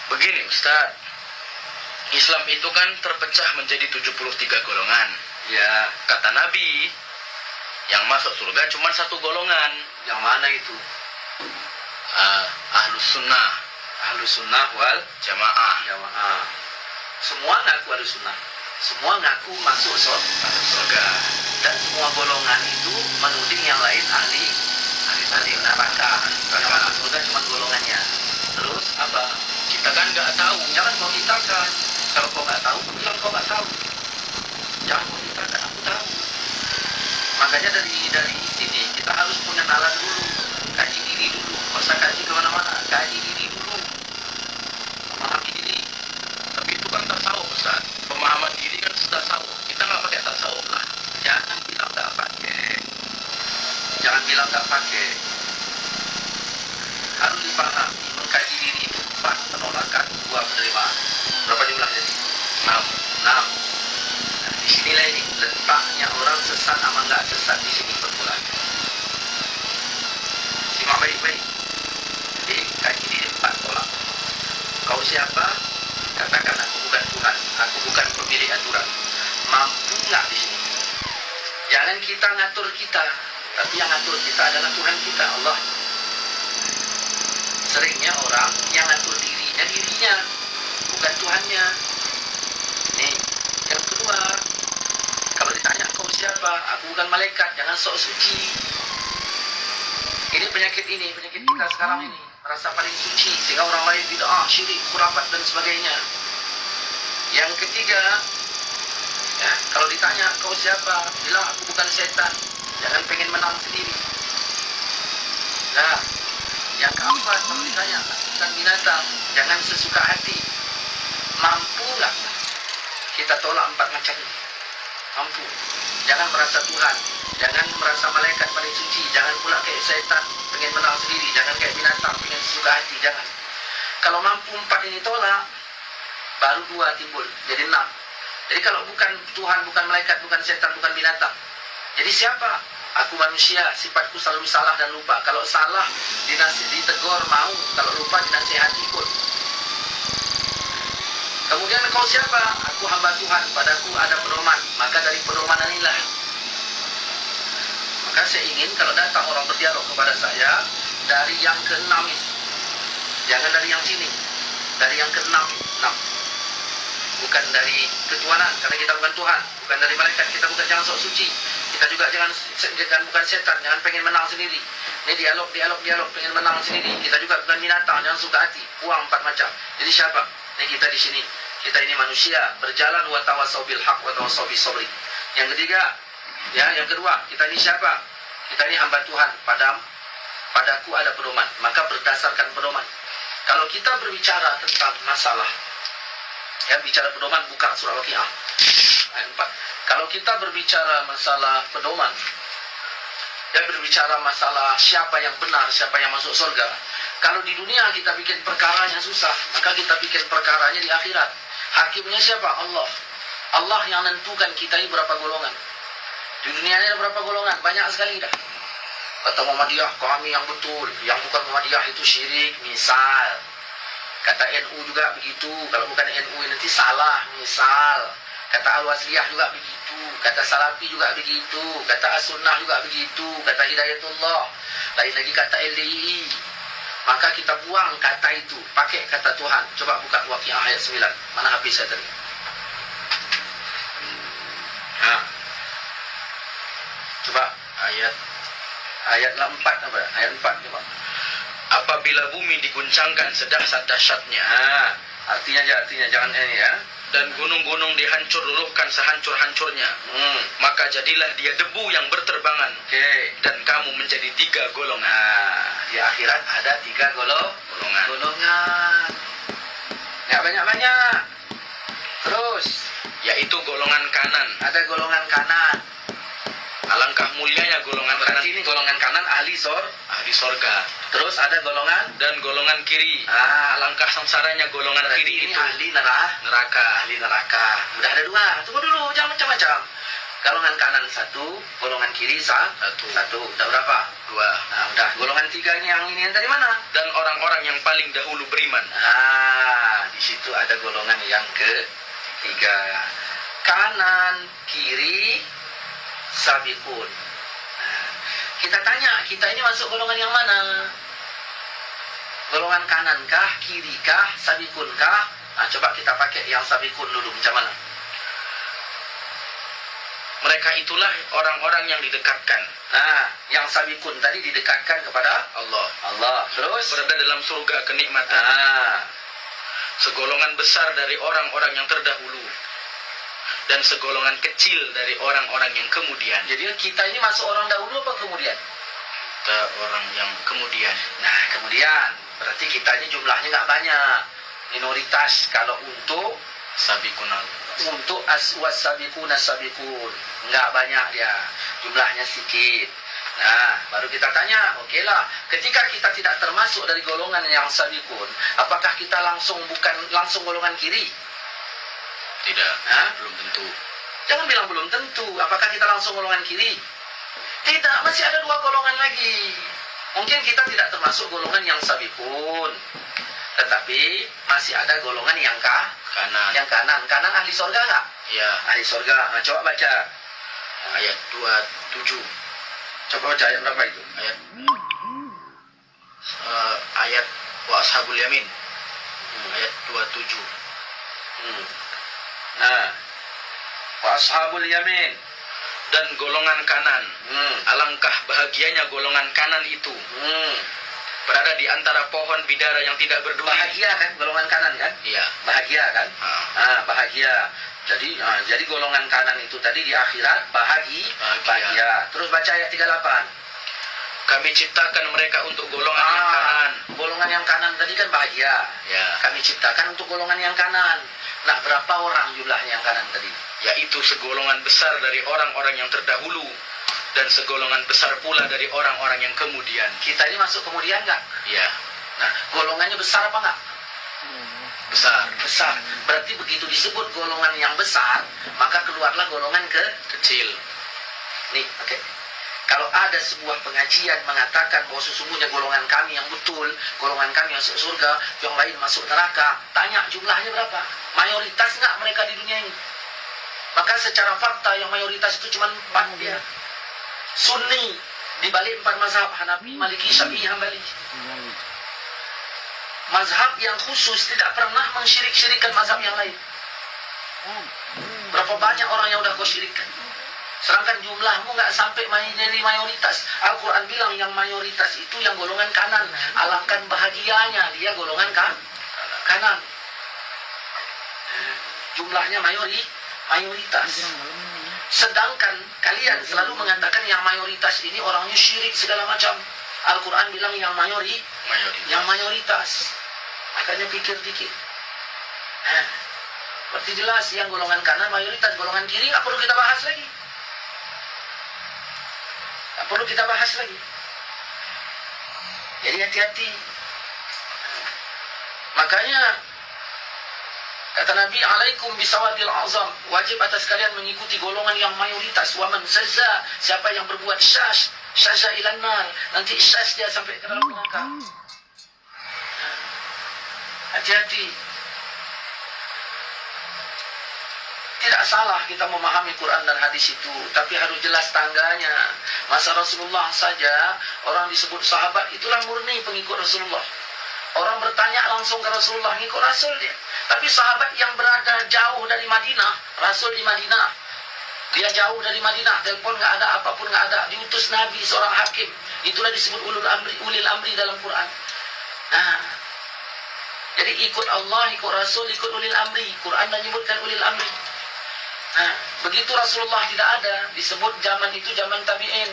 Begini Ustaz, Islam itu kan terpecah menjadi 73 golongan. Ya, Kata Nabi, yang masuk surga cuma satu golongan. yang mana itu? Ahlus sunnah Ahlus sunnah wal jamaah. jamaah. Semua ngaku ahlus sunnah. Semua ngaku masuk Surga. dan semua golongan itu menuding yang lain ahli neraka. Yang masuk surga cuma golongannya. Terus apa? Kita kan nggak tahu. Jangan kau kitakan. Kalau kau nggak tahu, bilang kau nggak tahu. Jangan kau kitakan, aku tahu. Makanya dari sini kita harus pengenalan dulu, kaji diri dulu. Nggak usah kaji kemana-mana, kaji diri dulu. Memahami diri. Tapi itu kan tasawuf Ustaz. Pemahaman diri kan tasawuf. Kita nggak pakai tasawuf lah. Jangan bilang nggak pakai. Jangan bilang nggak pakai. Harus dipahami, mengkaji diri itu 4 penolakan, 2 penerimaan. Berapa jumlahnya? 6. 6. Nah, di sinilah ini letaknya orang sesat sama nggak sesat di sini permulaan. Simak baik-baik. Jadi kaji diri 4 tolak. Kau siapa? Katakan aku bukan Tuhan, aku bukan pemilik aturan. Mampu nggak di sini? Jangan kita ngatur kita, tapi yang ngatur kita adalah Tuhan kita, Allah. Seringnya orang yang ngatur dirinya, bukan Tuhannya. Nih, yang kedua, kalau ditanya kau siapa? Aku bukan malaikat, jangan sok suci. Ini penyakit kita sekarang ini, merasa paling suci sehingga orang lain bid'ah, syirik, khurafat dan sebagainya. Yang ketiga, ya, kalau ditanya kau siapa? Bilang aku bukan setan, jangan pengen menang sendiri. Nah, yang keempat, kalau ditanya aku bukan binatang, jangan sesuka hati. Mampu nggak? Kita tolak 4 macam ini. Mampu. Jangan merasa Tuhan, jangan merasa malaikat paling suci, jangan pula kayak setan pengen menang sendiri, jangan kayak binatang pengen sesuka hati, jangan. Kalau mampu 4 ini tolak, baru 2 timbul, jadi 6. Jadi kalau bukan Tuhan, bukan malaikat, bukan setan, bukan binatang, jadi siapa? Aku manusia, sifatku selalu salah dan lupa. Kalau salah ditegur mau, kalau lupa dinasihati ikut. Kemudian kau siapa? Aku hamba Tuhan, padaku ada pedoman. Maka dari pedoman inilah. Maka saya ingin kalau datang orang berdialog kepada saya dari yang ke-6 ini. Jangan dari yang sini. Dari yang ke-6 ini. 6. Bukan dari ketuhanan, karena kita bukan Tuhan. Bukan dari malaikat, kita bukan jangan sok suci. Kita juga jangan bukan setan, jangan pengen menang sendiri. Ini dialog, pengen menang sendiri. Kita juga bukan binatang, jangan suka hati. Buang 4 macam. Jadi siapa? Ini kita di sini. Kita ini manusia, berjalan wa tawassaw bil haq wa tawassaw bis sabri. Yang ketiga, ya, yang kedua, kita ini siapa? Kita ini hamba Tuhan. Padaku ada pedoman. Maka berdasarkan pedoman. Kalau kita berbicara tentang masalah, ya, bicara pedoman, buka surah Waqiah ayat 4. Kalau kita berbicara masalah pedoman, ya, berbicara masalah siapa yang benar, siapa yang masuk surga. Kalau di dunia kita bikin perkaranya susah, maka kita bikin perkaranya di akhirat. Hakimnya siapa? Allah. Allah yang menentukan kita ini berapa golongan. Di dunia ini ada berapa golongan? Banyak sekali dah. Kata Muhammadiyah, kami yang betul. Yang bukan Muhammadiyah itu syirik, misal. Kata NU juga begitu. Kalau bukan NU nanti salah, misal. Kata Al-Wasliyah juga begitu. Kata Salafi juga begitu. Kata As-Sunnah juga begitu. Kata Hidayatullah. Lain lagi kata LDII. Maka kita buang kata itu. Pakai kata Tuhan. Coba buka Waqiah ayat 9. Mana habis saya tadi? Nah. Coba ayat 4 apa? Ayat 4 coba. Apabila bumi diguncangkan sedahsyat-dahsyatnya, Artinya jangan ini ya. dan gunung-gunung dihancur luluhkan sehancur-hancurnya, maka jadilah dia debu yang berterbangan. Oke. Dan kamu menjadi 3 golongan. Nah, di akhirat ada 3 golongan. Nggak banyak-banyak. Terus Yaitu golongan kanan. ada golongan kanan. Alangkah mulianya golongan kanan, Berarti ini golongan kanan ahli ahli sorga. Terus ada golongan Dan golongan kiri, alangkah sengsaranya golongan berarti kiri ini itu ahli neraka. ahli neraka. Udah ada 2. Tunggu dulu, jangan macam-macam. Golongan kanan 1, golongan kiri 1. Udah berapa? 2. Nah, udah. Golongan 3 ini yang dari mana? Dan orang-orang yang paling dahulu beriman. Nah, itu ada golongan yang ketiga. Kanan, kiri, sabiqun. Nah, kita tanya, kita ini masuk golongan yang mana? Golongan kanankah, kirikah, sabikunkah? Nah, coba kita pakai yang sabikun dulu, macam mana? Mereka itulah orang-orang yang didekatkan. Nah, yang sabikun tadi didekatkan kepada Allah. Allah. Terus Berada dalam surga kenikmatan. Segolongan besar dari orang-orang yang terdahulu. Dan segolongan kecil dari orang-orang yang kemudian. Jadi kita ini masuk orang dahulu apa kemudian? Kita orang yang kemudian. Nah, kemudian berarti kita ini jumlahnya nggak banyak. Minoritas kalau untuk was-sabiqun nggak banyak dia, jumlahnya sedikit. Nah, baru kita tanya, oke lah, ketika kita tidak termasuk dari golongan yang sabiqun, apakah kita langsung golongan kiri? Tidak, Hah? belum tentu. Jangan bilang belum tentu. Apakah kita langsung golongan kiri? Tidak, masih ada dua golongan lagi. Mungkin kita tidak termasuk golongan yang sabiqun, tetapi masih ada golongan yang Kanan. yang kanan. Kanan ahli sorga nggak? Ya, Ahli sorga. Nah, coba baca. ayat 27. Coba baca ayat berapa itu? Ayat wa ashabul yamin. Ayat 27. Nah, wa ashabul yamin. Dan golongan kanan. Alangkah bahagianya golongan kanan itu. Berada di antara pohon bidara yang tidak berduri. Bahagia kan golongan kanan kan? Iya. Bahagia kan? Bahagia. Jadi golongan kanan itu tadi di akhirat bahagia. Terus baca ayat 38. Kami ciptakan mereka untuk golongan yang kanan. Golongan yang kanan tadi kan bahagia. Ya. Kami ciptakan untuk golongan yang kanan. Nah, berapa orang jumlahnya yang kanan tadi? Yaitu segolongan besar dari orang-orang yang terdahulu. Dan segolongan besar pula dari orang-orang yang kemudian. Kita ini masuk kemudian nggak? Ya. Nah, golongannya besar apa nggak? Besar. Berarti begitu disebut golongan yang besar, maka keluarlah golongan Kecil. Nih, oke. Kalau ada sebuah pengajian mengatakan bahwa sesungguhnya golongan kami yang betul, golongan kami yang masuk surga, yang lain masuk neraka, tanya jumlahnya berapa? Mayoritas nggak mereka di dunia ini? Maka secara fakta yang mayoritas itu cuma 4 dia. Sunni di balik 4 mazhab, Hanafi, Maliki, Syafi'i, Hambali. Mazhab yang khusus tidak pernah mensyirik-syirikkan mazhab yang lain. Berapa banyak orang yang udah kau syirikkan? Sedangkan jumlahmu nggak sampai dari mayoritas. Al-Quran bilang yang mayoritas itu yang golongan kanan. Alangkah bahagianya dia golongan kanan. Jumlahnya mayoritas. Sedangkan kalian selalu mengatakan yang mayoritas ini orangnya syirik segala macam. Al-Quran bilang yang mayoritas. Makanya pikir dikit. Berarti jelas yang golongan kanan mayoritas, golongan kiri nggak perlu kita bahas lagi. Jadi hati-hati. Makanya kata Nabi, alaikum bisawadil azam, wajib atas kalian mengikuti golongan yang mayoritas. Waman sazza, siapa yang berbuat syazza ilan nar, nanti syaz dia sampai ke dalam neraka. Hati-hati. Tidak salah kita memahami Quran dan hadis itu, tapi harus jelas tangganya. Masa Rasulullah saja orang disebut sahabat, itulah murni pengikut Rasulullah. Orang bertanya langsung ke Rasulullah, ngikut Rasul dia. Tapi sahabat yang berada jauh dari Madinah, Rasul di Madinah, dia jauh dari Madinah, telepon nggak ada, apapun nggak ada, diutus Nabi seorang hakim. Itulah disebut ulil amri dalam Quran. Nah, jadi ikut Allah, ikut Rasul, ikut ulil amri. Quran menyebutkan ulil amri. Nah, begitu Rasulullah tidak ada, disebut zaman itu zaman tabi'in.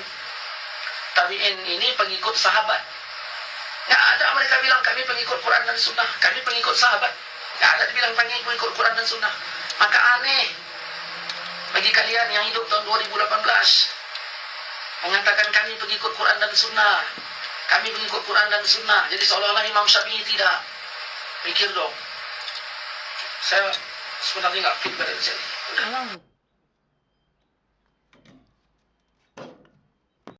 Tabi'in ini pengikut sahabat. Nggak ada mereka bilang kami pengikut Quran dan Sunnah, kami pengikut sahabat. Nggak ada dibilang pengikut Quran dan Sunnah. Maka aneh bagi kalian yang hidup tahun 2018 mengatakan kami pengikut Quran dan Sunnah, kami pengikut Quran dan Sunnah. Jadi seolah-olah Imam Syafi'i tidak. Pikir dong. Saya sebenarnya nggak fit pada sini.